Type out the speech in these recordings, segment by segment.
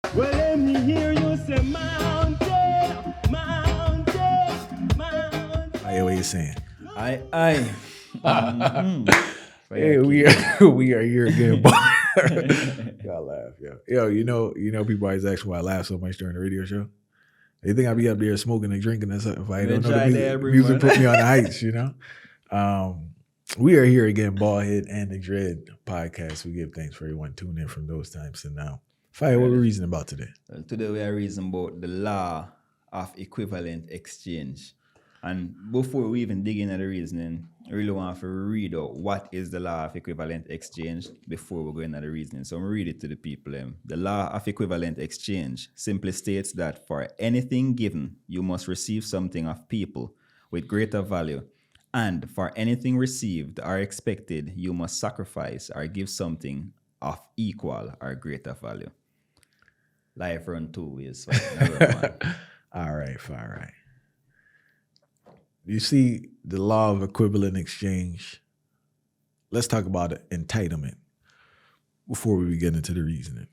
Well, let me hear you say mountain, mountain, mountain. I what you saying? I. Hey, we are here again, boy. Y'all laugh, yo. Yo, people always ask why I laugh so much during the radio show. They think I be up there smoking and drinking and stuff. If I don't know the music put me on the heights, We are here again, Ballhead and the Dread podcast. We give thanks for everyone tuning in from those times to now. Fire, what we're reasoning about today? Today we are reasoning about the law of equivalent exchange. And before we even dig into the reasoning, I really want to read out what is the law of equivalent exchange before we go into the reasoning. So I'm going to read it to the people. The law of equivalent exchange simply states that for anything given, you must receive something of people with greater value. And for anything received or expected, you must sacrifice or give something of equal or greater value. Life run two ways. All right, fire right. You see the law of equivalent exchange. Let's talk about entitlement before we get into the reasoning.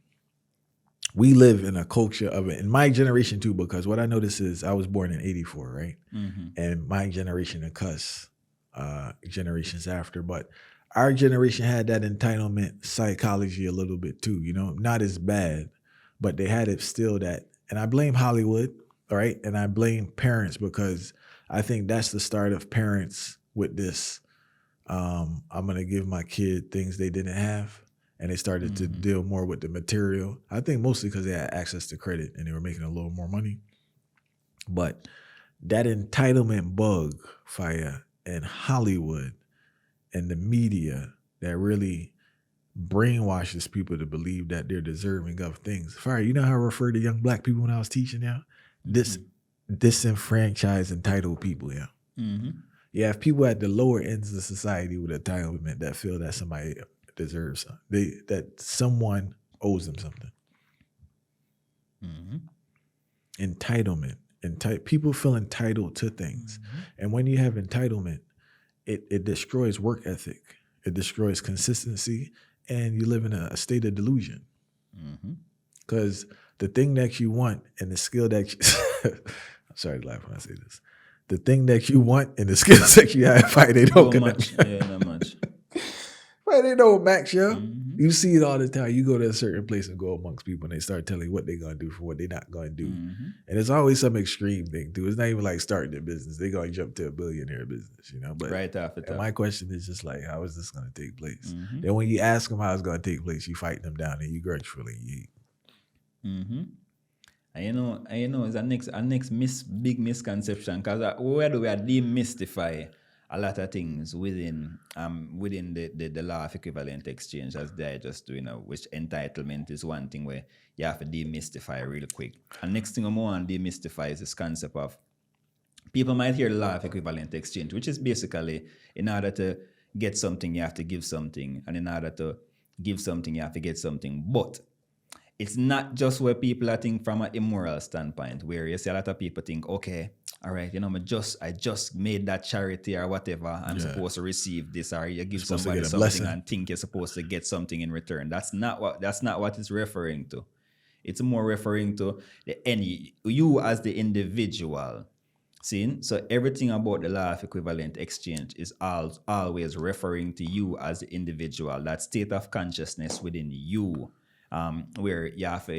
We live in a culture of it, in my generation too, because what I notice is I was born in 84, right? Mm-hmm. And my generation of cuss, generations after, but our generation had that entitlement psychology a little bit too, not as bad, but they had it still that, and I blame Hollywood, all right? And I blame parents because I think that's the start of parents with this. I'm going to give my kid things they didn't have. And they started to deal more with the material. I think mostly because they had access to credit and they were making a little more money. But that entitlement bug, fire, and Hollywood and the media that really brainwashes people to believe that they're deserving of things. Fire, you know how I refer to young black people when I was teaching now? Disenfranchised, entitled people, yeah. Mm-hmm. You have people at the lower ends of society with entitlement that feel that somebody deserves something, that someone owes them something. Mm-hmm. Entitlement. People feel entitled to things. Mm-hmm. And when you have entitlement, it destroys work ethic. It destroys consistency, and you live in a state of delusion. Because the thing that you want and the skill that you... I'm sorry to laugh when I say this. The thing that you want and the skills that you have, they don't connect. Yeah, not much. They don't match, yo. Mm-hmm. You see it all the time. You go to a certain place and go amongst people and they start telling you what they're going to do for what they're not going to do. Mm-hmm. And it's always some extreme thing, too. It's not even like starting a business. They're going to jump to a billionaire business, But right after that. My question is just like, how is this going to take place? Mm-hmm. Then when you ask them how it's going to take place, you fight them down and you grudgefully eat. Mm-hmm. And it's a next big misconception, because where do we demystify a lot of things within the law of equivalent exchange, as they're just doing, which entitlement is one thing where you have to demystify really quick. And next thing I'm want to demystify is this concept of, people might hear the law of equivalent exchange, which is basically, in order to get something, you have to give something, and in order to give something, you have to get something. But it's not just where people are think from an immoral standpoint, where you see a lot of people think, okay, all right, I just made that charity or whatever, I'm supposed to receive this, or you give somebody something blessing and think you're supposed to get something in return. That's not what it's referring to. It's more referring to you as the individual. See? So everything about the law of equivalent exchange is always referring to you as the individual, that state of consciousness within you. Where you have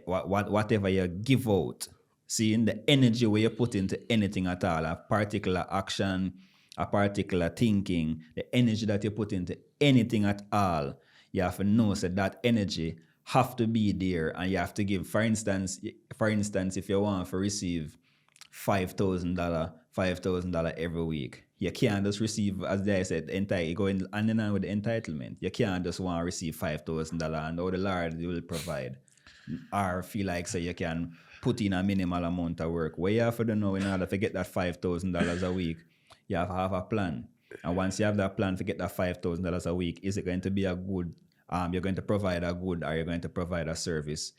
whatever you give out, seeing the energy where you put into anything at all, a particular action, a particular thinking, the energy that you put into anything at all, you have to know that energy have to be there, and you have to give. For instance, if you want to receive $5,000 every week, you can't just receive, as I said, going on and on with the entitlement. You can't just want to receive $5,000 and all the Lord will provide. Or feel like you can put in a minimal amount of work. What you have to know in order to get that $5,000 a week, you have to have a plan. And once you have that plan to get that $5,000 a week, is it going to be a good, you're going to provide a good, or you're going to provide a service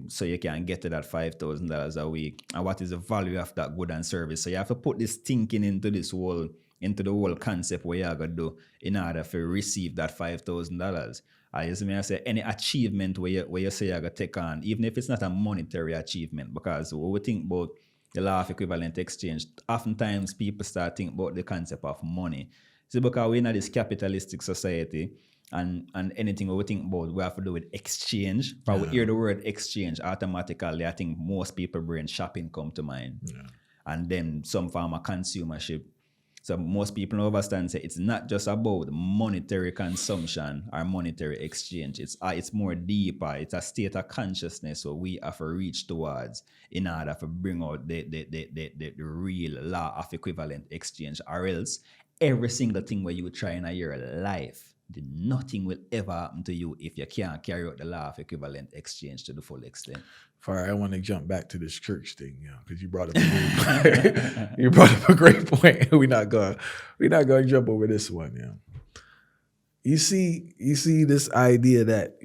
so you can get to that $5,000 a week? And what is the value of that good and service? So you have to put this thinking into the whole concept what you're going to do in order to receive that $5,000. As I say, any achievement where you say you're going to take on, even if it's not a monetary achievement, because when we think about the law of equivalent exchange, oftentimes people start thinking about the concept of money. See, because we're in this capitalistic society, and anything we think about, we have to do with exchange. But we hear the word exchange, automatically, I think most people brain shopping come to mind. Yeah. And then some form of consumership. So most people understand say it's not just about monetary consumption or monetary exchange. It's more deeper. It's a state of consciousness so we have to reach towards in order to bring out the real law of equivalent exchange. Or else every single thing where you try in your life, nothing will ever happen to you if you can't carry out the law of equivalent exchange to the full extent. I want to jump back to this church thing, because you brought up a great point. We're not gonna jump over this one, You see this idea that,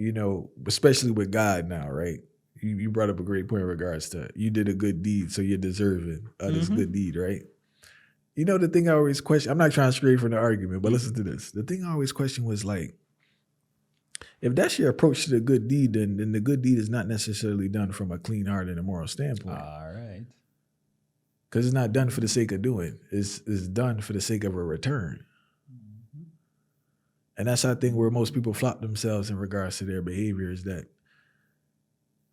especially with God now, right? You brought up a great point in regards to you did a good deed, so you're deserving of this good deed, right? The thing I always question, I'm not trying to stray from the argument, but listen to this. The thing I always question was like, if that's your approach to the good deed, then the good deed is not necessarily done from a clean heart and a moral standpoint. All right. Because it's not done for the sake of doing. It's done for the sake of a return. Mm-hmm. And that's, I think, where most people flop themselves in regards to their behavior is that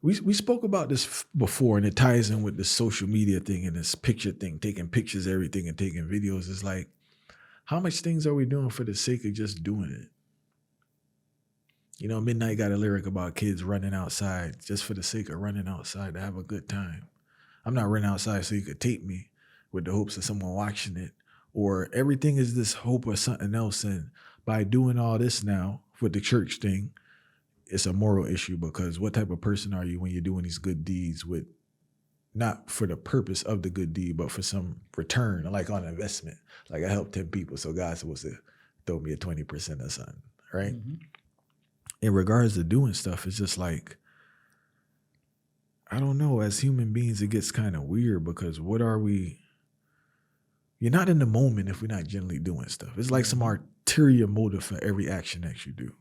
we spoke about this before, and it ties in with the social media thing and this picture thing, taking pictures, everything, and taking videos. It's like, how much things are we doing for the sake of just doing it? Midnight got a lyric about kids running outside just for the sake of running outside to have a good time. I'm not running outside so you could tape me with the hopes of someone watching it, or everything is this hope of something else. And by doing all this now with the church thing, it's a moral issue, because what type of person are you when you're doing these good deeds with not for the purpose of the good deed, but for some return, like on investment. Like I helped 10 people, so God's supposed to throw me a 20% or something, right? Mm-hmm. In regards to doing stuff, it's just like, I don't know, as human beings, it gets kind of weird, because you're not in the moment if we're not generally doing stuff. It's like some ulterior motive for every action that you do.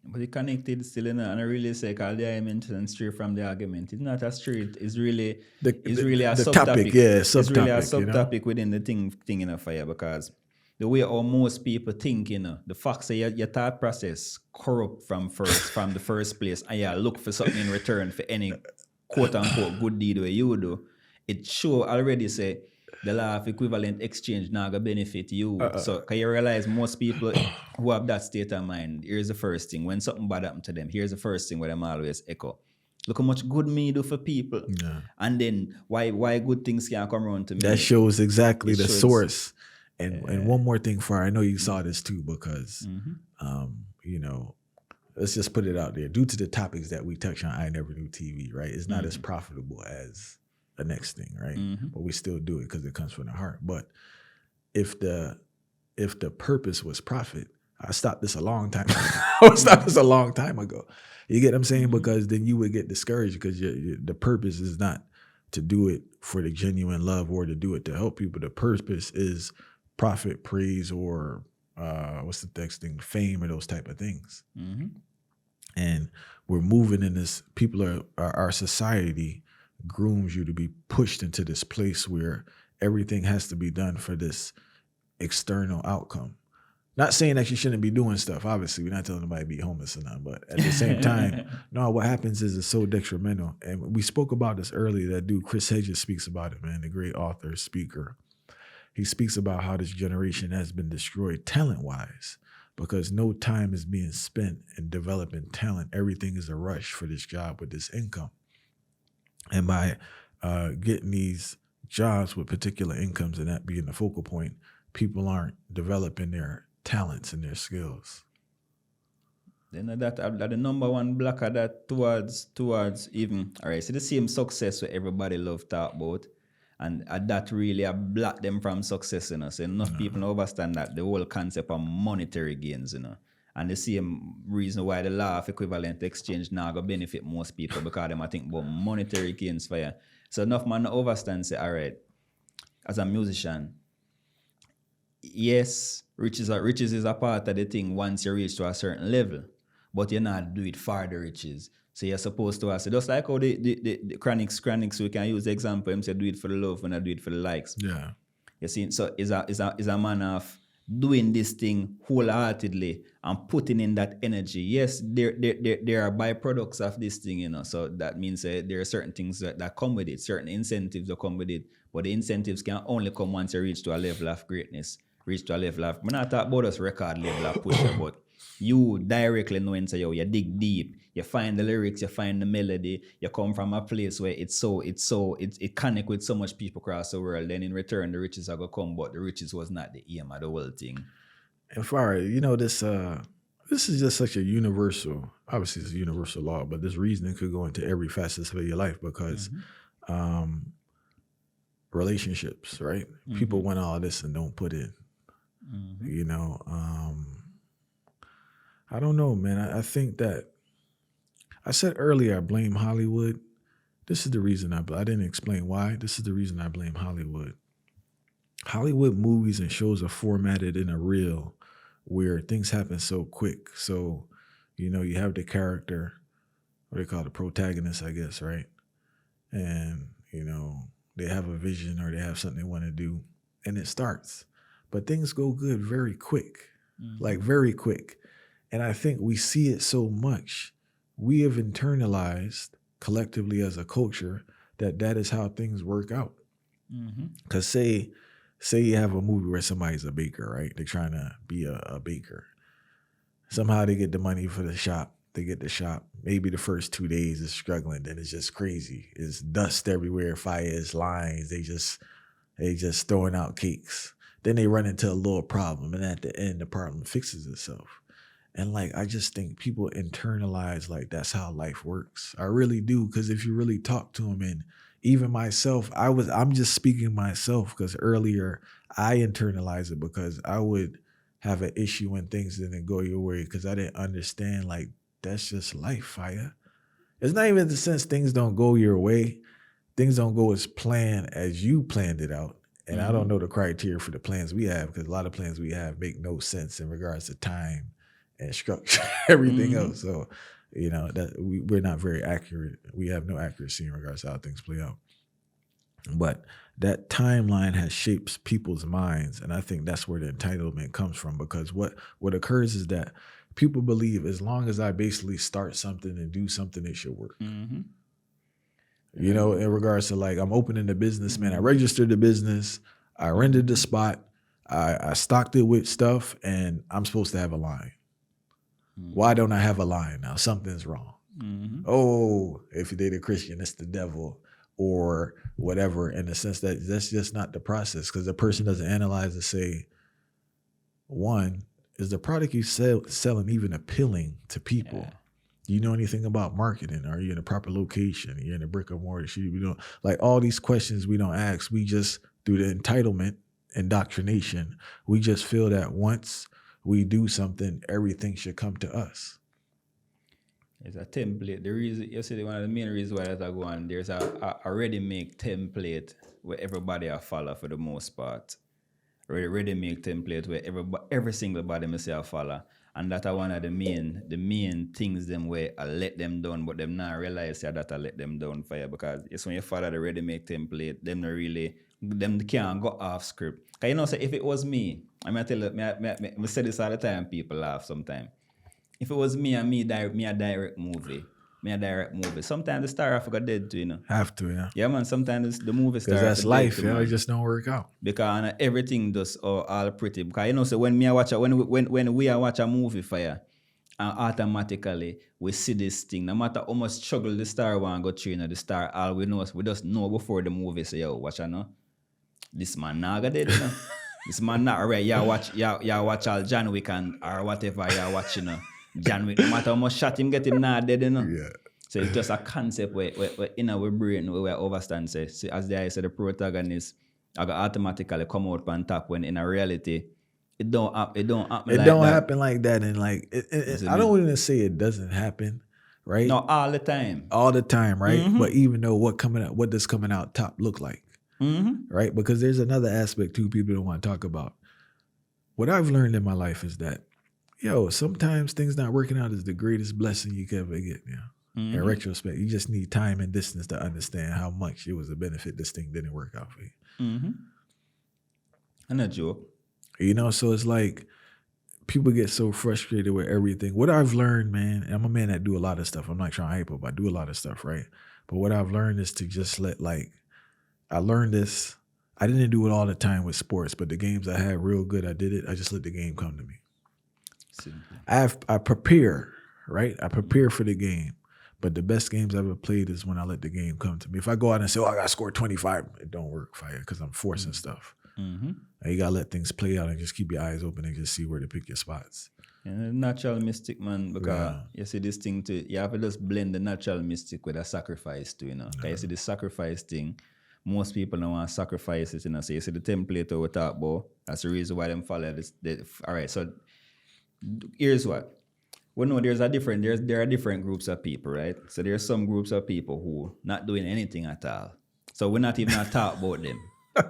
But it connected still, and I really say, because I mentioned straight from the argument. It's not a straight, it's really a subtopic. Topic, yeah, subtopic, it's really a subtopic within the thing in a fire, because the way how most people think, the fact that your thought process corrupt from the first place, and you look for something in return for any quote-unquote good deed where you do, it show already say the law of equivalent exchange now going to benefit you. So can you realize most people who have that state of mind, here's the first thing, when something bad happens to them, here's the first thing where them always echo. Look how much good me do for people. Yeah. And then why good things can't come around to me. That shows exactly the source. And one more thing, I know you saw this too, because, let's just put it out there. Due to the topics that we touch on I Never Knew TV, right? It's not as profitable as the next thing, right? Mm-hmm. But we still do it because it comes from the heart. But if the purpose was profit, I stopped this a long time ago. You get what I'm saying? Mm-hmm. Because then you would get discouraged, because the purpose is not to do it for the genuine love or to do it to help people. The purpose is profit, praise, or what's the next thing? Fame, or those type of things. Mm-hmm. And we're moving in this, our society grooms you to be pushed into this place where everything has to be done for this external outcome. Not saying that you shouldn't be doing stuff. Obviously, we're not telling anybody to be homeless or nothing, but at the same time, no, what happens is it's so detrimental. And we spoke about this earlier. That dude, Chris Hedges, speaks about it, man, the great author, speaker. He speaks about how this generation has been destroyed talent-wise, because no time is being spent in developing talent. Everything is a rush for this job with this income. And by getting these jobs with particular incomes and that being the focal point, people aren't developing their talents and their skills. Then that the number one blocker that towards even, all right, so the same success that everybody love talk about, and that really block them from success, So enough people understand that the whole concept of monetary gains, And the same reason why the law of equivalent exchange now going to benefit most people, because them I think about monetary gains for you. So enough man overstand say, all right, as a musician, yes, riches is a part of the thing once you reach to a certain level. but you're not do it for the riches. So you're supposed to ask. Just like how the chronics, we can use the example, him say do it for the love and I do it for the likes. Yeah. You see, so is a man of doing this thing wholeheartedly and putting in that energy. Yes, there are byproducts of this thing, you know. So that means there are certain things that come with it, certain incentives that come with it. But the incentives can only come once you reach to a level of greatness, reach to a level of, I'm not talking about us record level of pusher, but you directly know into you dig deep, you find the lyrics, you find the melody, you come from a place where it connect with so much people across the world, then in return the riches are gonna come, but the riches was not the aim of the whole thing. And far, you know, this is just such a universal, obviously it's a universal law, but this reasoning could go into every facet of your life because relationships, right? People want all this and don't put in. You know, I don't know, man. I think that I said earlier I blame Hollywood. This is the reason I didn't explain why. This is the reason I blame Hollywood. Hollywood movies and shows are formatted in a reel where things happen so quick. So, you know, you have the character, what they call the protagonist, I guess, right? And, you know, they have a vision or they have something they want to do and it starts. But things go good very quick, like very quick. And I think we see it so much. We have internalized collectively as a culture that is how things work out. Because say you have a movie where somebody's a baker, right? They're trying to be a baker. Somehow they get the money for the shop. They get the shop. Maybe the first 2 days is struggling. Then it's just crazy. It's dust everywhere, fires, lines. They just throwing out cakes. Then they run into a little problem. And at the end, the problem fixes itself. And like, I just think people internalize like that's how life works. I really do. Because if you really talk to them, and even myself, I'm just speaking myself because earlier I internalized it because I would have an issue when things didn't go your way because I didn't understand like that's just life, fire. It's not even the sense things don't go your way. Things don't go as planned as you planned it out. And I don't know the criteria for the plans we have because a lot of plans we have make no sense in regards to time and structure, everything else. So, you know, that we're not very accurate. We have no accuracy in regards to how things play out. But that timeline has shaped people's minds. And I think that's where the entitlement comes from because what occurs is that people believe as long as I basically start something and do something, it should work. You know, in regards to like, I'm opening the business, man. I registered the business. I rented the spot. I stocked it with stuff and I'm supposed to have a line. Why don't I have a line now? Something's wrong. Oh, if you date a Christian, it's the devil or whatever, in the sense that that's just not the process because the person doesn't analyze and say, one, is the product you selling even appealing to people? Yeah. Do you know anything about marketing? Are you in a proper location? Are you in a brick and mortar? We don't, like all these questions we don't ask. We just, through the entitlement, indoctrination, we just feel that once we do something, everything should come to us. It's a template. The reason, you see, one of the main reasons why that I go on, there's a ready-made template where everybody I follow for the most part. Ready-made template where every single body may say I follow. And that are one of the main things them where I let them down, but them not realize that I let them down for you because it's when you follow the ready-made template, them can't go off script. Because you know, so if it was me, I'm going to tell you, I say this all the time, people laugh sometimes. If it was me and me a direct movie, sometimes the star have to go dead too, you know. Have to, yeah. Yeah, man, sometimes the movie star because that's life, you know, it just don't work out. Because everything does all pretty. Because you know, so when we watch a movie for you, and automatically we see this thing, no matter how much struggle the star want to go through, you know, the star, all we know is we just know before the movie say, yo, watch, you know, this man not go dead, you know. This man not alright, watch all John Wick or whatever you watch, you know. John Wick, no matter how much shot him get him not dead, you know. Yeah. So it's just a concept where in our brain where we overstand say, as I said, the protagonist I got automatically come out on top when in a reality it don't happen. It don't happen like that, and like I don't even say it doesn't happen, right? No, all the time. All the time, right? But even though what does coming out top look like, right? Because there's another aspect too people don't want to talk about. What I've learned in my life is that yo, sometimes things not working out is the greatest blessing you can ever get. You know, Mm-hmm. in retrospect, you just need time and distance to understand how much it was a benefit this thing didn't work out for you. Mm-hmm. And a joke. You know, so it's like people get so frustrated with everything. What I've learned, man, and I'm a man that do a lot of stuff. I'm not trying to hype up. I do a lot of stuff, right? But what I've learned is to just let, like, I learned this. I didn't do it all the time with sports, but the games I had real good, I did it. I just let the game come to me. Simple. I prepare, right? I prepare for the game. But the best games I've ever played is when I let the game come to me. If I go out and say, oh, I got to score 25, it don't work for you because I'm forcing stuff. Mm-hmm. And you got to let things play out and just keep your eyes open and just see where to pick your spots. And the natural mystic, man, because you see this thing you have to just blend the natural mystic with a sacrifice too, you know. Because you see the sacrifice thing, most people don't want to sacrifice it, you know. So you see the template we talk about, that's the reason why them follow this. All right, so here's what. We know there are different groups of people, right? So there are some groups of people who not doing anything at all. So we're not even talk about them.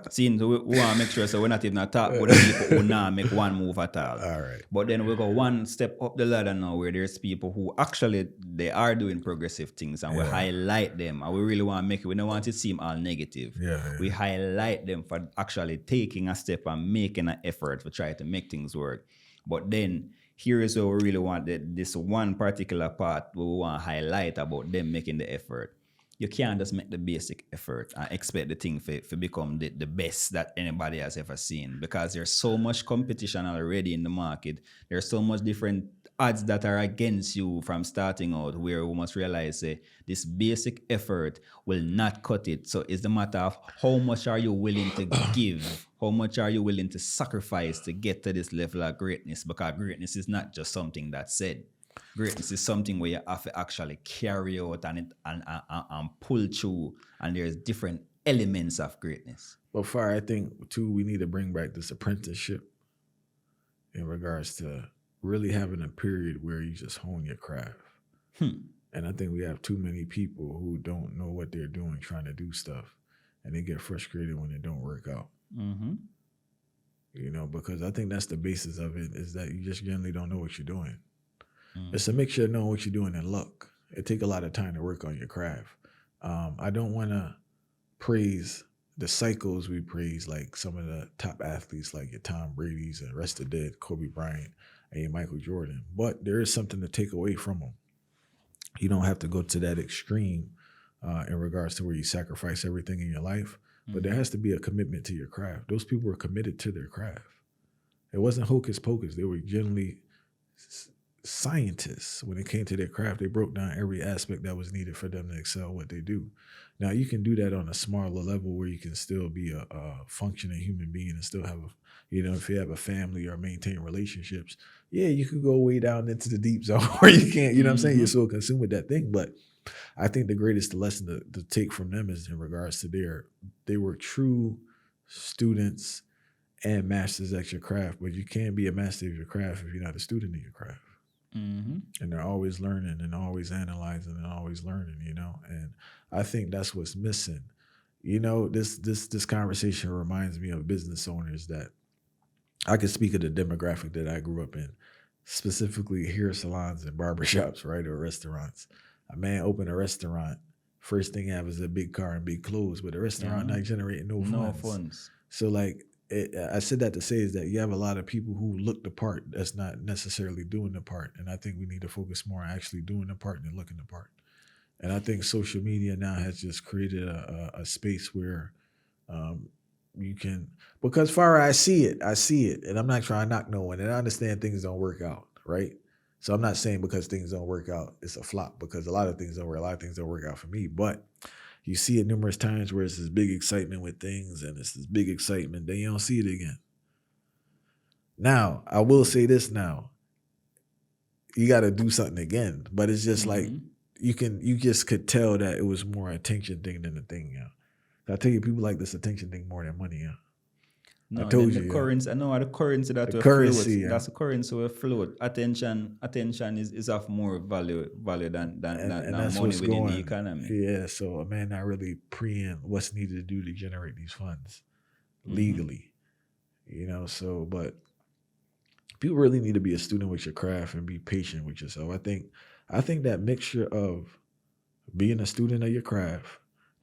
Seeing, so we want to make sure, so we're not even talk about the people who not make one move at all. All right. But then we go one step up the ladder now where there's people who actually, they are doing progressive things and we highlight them and we really want to make it, we don't want it to seem all negative. Yeah. We highlight them for actually taking a step and making an effort to try to make things work. But then, here is where we really want this one particular part we want to highlight about them making the effort. You can't just make the basic effort and expect the thing to become the best that anybody has ever seen because there's so much competition already in the market. There's so much different odds that are against you from starting out where we must realize this basic effort will not cut it. So it's the matter of how much are you willing to give, how much are you willing to sacrifice to get to this level of greatness, because greatness is not just something that's said. Greatness is something where you have to actually carry out and pull through, and there's different elements of greatness. Well, Fire, I think, too, we need to bring back this apprenticeship in regards to really having a period where you just hone your craft. And I think we have too many people who don't know what they're doing trying to do stuff, and they get frustrated when it don't work out. Mm-hmm. You know, because I think that's the basis of it, is that you just generally don't know what you're doing. It's a mixture of knowing what you're doing and luck. It takes a lot of time to work on your craft. I don't want to praise the cycles we praise, like some of the top athletes like your Tom Brady's and rest of dead, Kobe Bryant and your Michael Jordan. But there is something to take away from them. You don't have to go to that extreme in regards to where you sacrifice everything in your life. But there has to be a commitment to your craft. Those people were committed to their craft. It wasn't hocus pocus. They were generally scientists when it came to their craft. They broke down every aspect that was needed for them to excel what they do. Now, you can do that on a smaller level where you can still be a functioning human being and still have if you have a family or maintain relationships, you could go way down into the deep zone where you can't, you know what I'm saying? You're so consumed with that thing. But I think the greatest lesson to take from them is in regards to they were true students and masters at your craft, but you can't be a master of your craft if you're not a student of your craft. Mm-hmm. And they're always learning and always analyzing and always learning, and I think that's what's missing. This conversation reminds me of business owners that I can speak of the demographic that I grew up in, specifically hair salons and barbershops, right, or restaurants. A man opened a restaurant, first thing you have is a big car and big clothes, but the restaurant not generating no funds. So I said that to say is that you have a lot of people who look the part that's not necessarily doing the part. And I think we need to focus more on actually doing the part than looking the part. And I think social media now has just created a space where you can, because far I see it, and I'm not trying to knock no one, and I understand things don't work out, right? So I'm not saying because things don't work out, it's a flop, because a lot of things don't work out for me, but you see it numerous times where it's this big excitement with things and it's this big excitement, then you don't see it again. Now, I will say this now. You got to do something again, but it's just like you just could tell that it was more attention thing than the thing, I tell you, people like this attention thing more than money, No, I told the you. Currency, I know the currency that The we currency, float. That's the currency we float. Attention is of more value than that's money what's within going. the economy. Yeah, so a man not really preying what's needed to do to generate these funds legally, so, but people really need to be a student with your craft and be patient with yourself. I think that mixture of being a student of your craft,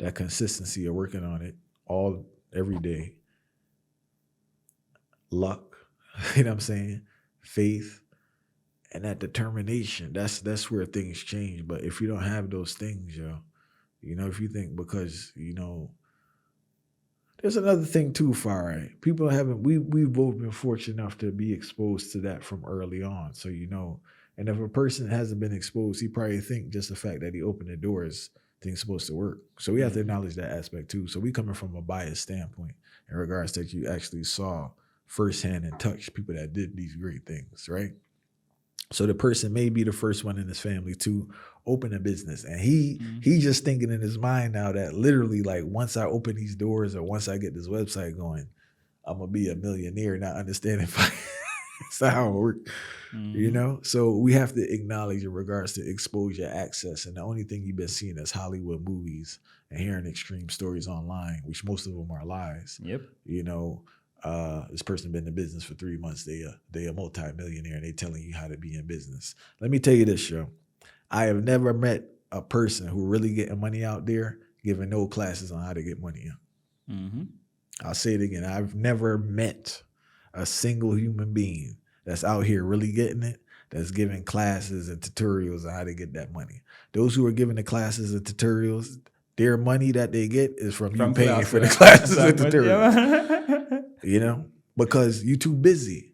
that consistency of working on it every day, luck, you know what I'm saying, faith, and that determination. That's where things change. But if you don't have those things, if you think because there's another thing too, Farai. People haven't. We've both been fortunate enough to be exposed to that from early on. So and if a person hasn't been exposed, he probably think just the fact that he opened the doors, things supposed to work. So we have to acknowledge that aspect too. So we coming from a biased standpoint in regards that you actually saw firsthand and touched people that did these great things, right? So the person may be the first one in his family to open a business. And he just thinking in his mind now that literally like once I open these doors or once I get this website going, I'm going to be a millionaire, not understanding that's not how it works, So we have to acknowledge in regards to exposure, access. And the only thing you've been seeing is Hollywood movies and hearing extreme stories online, which most of them are lies. Yep. This person been in business for 3 months. They a multi-millionaire and they telling you how to be in business. Let me tell you this, I have never met a person who really getting money out there giving no classes on how to get money in. Mm-hmm. I'll say it again. I've never met a single human being that's out here really getting it, that's giving classes and tutorials on how to get that money. Those who are giving the classes and tutorials, their money that they get is from you paying for the classes and tutorials. Because you too busy.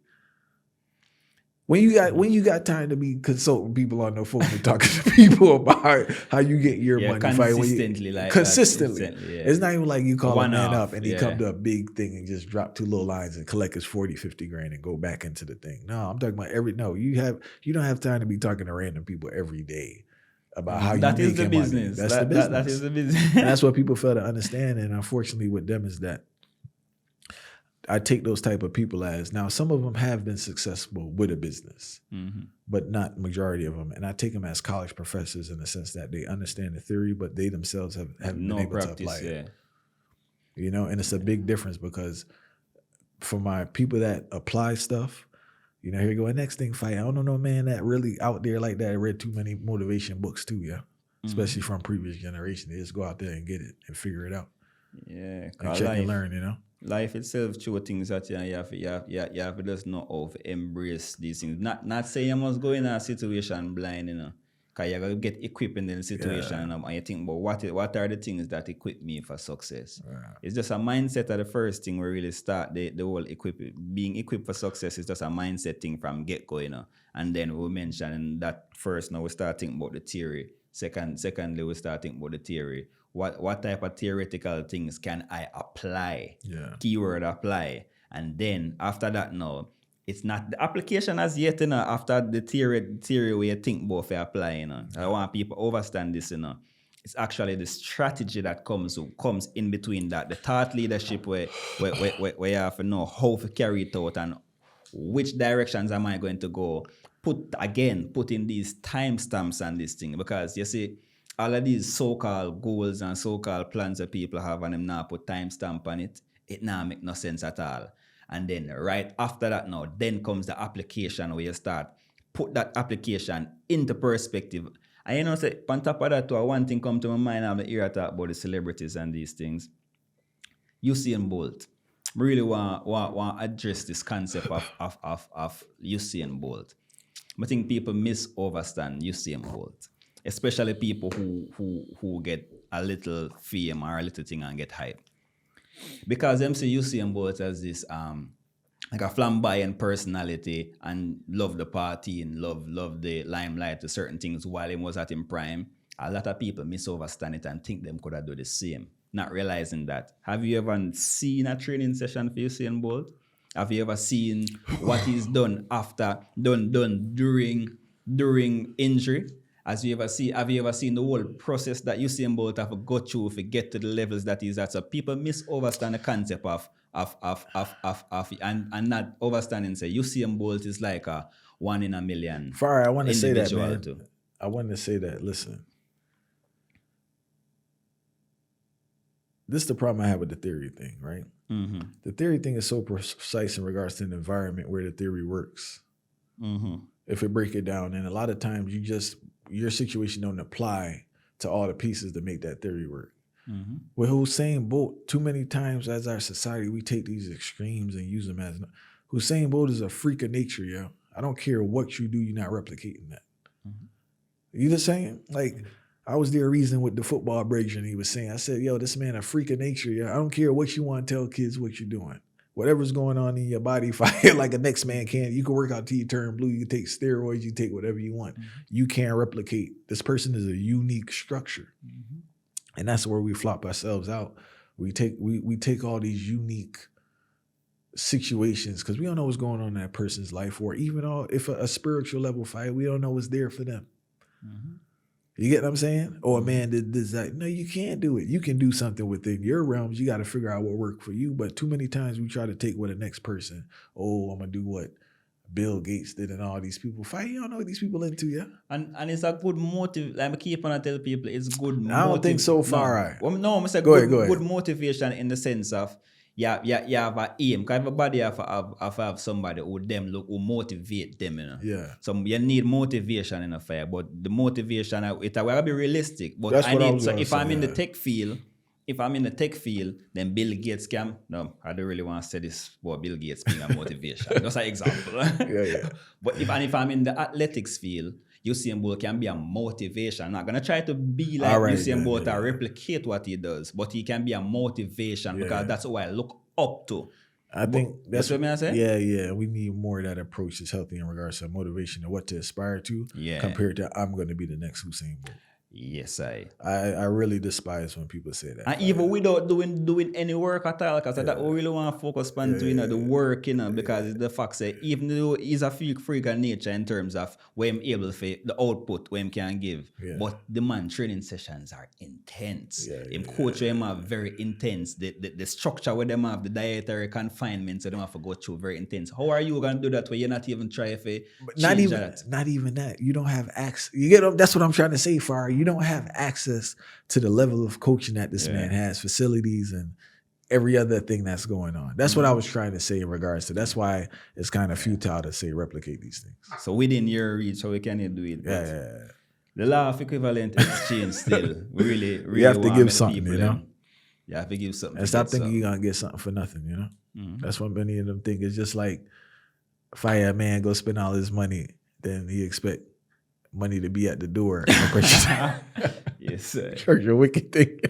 When you got time to be consulting people on the phone and talking to people about how you get your money. Consistently. It's not even like you call a man up and he come to a big thing and just drop 2 little lines and collect his 40, 50 grand and go back into the thing. No, I'm talking about you don't have time to be talking to random people every day about how you make money. That's the business. That is the business. And that's what people fail to understand. And unfortunately with them is that I take those type of people as, now some of them have been successful with a business, but not majority of them. And I take them as college professors in the sense that they understand the theory, but they themselves have been able to apply it. And it's a big difference because for my people that apply stuff, here you go. Next thing, fight. I don't know no man that really out there like that. I read too many motivation books too, especially from previous generation. They just go out there and get it and figure it out. Yeah, and check and learn, Life itself show things that you have to just know how to embrace these things. Not say you must go in a situation blind, because you're going to get equipped in the situation and you think, but what are the things that equip me for success? Yeah. It's just a mindset of the first thing we really start the whole being equipped for success is just a mindset thing from get-go, And then we mention that first, now we start thinking about the theory. Secondly, we start thinking about the theory. What type of theoretical things can I apply? Yeah. Keyword apply. And then after that now, it's not the application as yet, after the theory where you think about for applying. I want people to understand this, It's actually the strategy that comes in between that, the thought leadership where you have to know how to carry it out and which directions am I going to go. Put in these timestamps and this thing, because you see, all of these so-called goals and so-called plans that people have and them now put timestamp on it now make no sense at all. And then right after that now, then comes the application where you start put that application into perspective. And say, on top of that, one thing come to my mind, I'm here to talk about the celebrities and these things. Usain Bolt. I really want to address this concept of Usain Bolt. I think people misunderstand Usain Bolt. Especially people who get a little fame or a little thing and get hype. Because them see Usain Bolt as this like a flamboyant personality and love the party and love the limelight to certain things while he was at his prime. A lot of people misunderstand it and think them could have done the same, not realizing that. Have you ever seen a training session for Usain Bolt? Have you ever seen what he's done during injury? Have you ever seen the whole process that Usain Bolt have to go through to get to the levels that he's at? So people misunderstand the concept of and not understanding say Usain Bolt is like a 1 in a million. I want to say that, man. I want to say that. Listen, this is the problem I have with the theory thing, right? Mm-hmm. The theory thing is so precise in regards to an environment where the theory works. if it break it down. And a lot of times your situation don't apply to all the pieces to make that theory work. With Hussein Bolt, too many times as our society, we take these extremes and use them as, Hussein Bolt is a freak of nature, yo. I don't care what you do, you're not replicating that. You just saying? Like, I was there reasoning with the football break, and he was saying, I said, yo, this man a freak of nature, yo. I don't care what you want to tell kids what you're doing. Whatever's going on in your body, fight like a next man can. You can work out till you turn blue. You can take steroids. You take whatever you want. You can't replicate. This person is a unique structure. And that's where we flop ourselves out. We take all these unique situations because we don't know what's going on in that person's life, or even if a spiritual level fight, we don't know what's there for them. You get what I'm saying? Or a man did this, that. No, you can't do it. You can do something within your realms. You got to figure out what worked for you. But too many times we try to take what the next person, I'm going to do what Bill Gates did and all these people fight. You don't know what these people into, yeah? And it's a good motive. Like I keep on tell people, it's good. I don't think so far, right? No, I'm saying good motivation in the sense of, you have an aim. Because everybody have somebody who motivate them, you know. Yeah. So you need motivation in a fire, but the motivation it will be realistic. But if I'm in the tech field, then Bill Gates can. No, I don't really want to say this about Bill Gates being a motivation. That's an example. Yeah. But if I'm in the athletics field, Usain Bolt can be a motivation. I'm not gonna try to be like Usain Bolt or replicate what he does, but he can be a motivation because that's who I look up to. I think that's what I say. Yeah. We need more of that approach that's healthy in regards to motivation and what to aspire to compared to I'm going to be the next Usain Bolt. Yes, I really despise when people say that. And even without doing any work at all, because that we really want to focus on the work, because the fact that even though he's a freak of nature in terms of where I'm able to the output where he can give, but the man training sessions are intense. Coach them are very intense. The structure where them have the dietary confinements, so they have to go through very intense. How are you going to do that where you're not even trying to change that? Not even that. You don't have access. You get that's what I'm trying to say, Farah. You don't have access to the level of coaching that this man has, facilities and every other thing that's going on. That's what I was trying to say in regards to. That's why it's kind of futile to say replicate these things. So within your reach, how we can do it? Yeah. The law of equivalent exchange still, we really you have to give something, you know? You have to give something. And stop thinking you're going to get something for nothing, you know? That's what many of them think. It's just like if I had a man go spend all his money, then he expect money to be at the door. Yes, sir. Church, a wicked thing.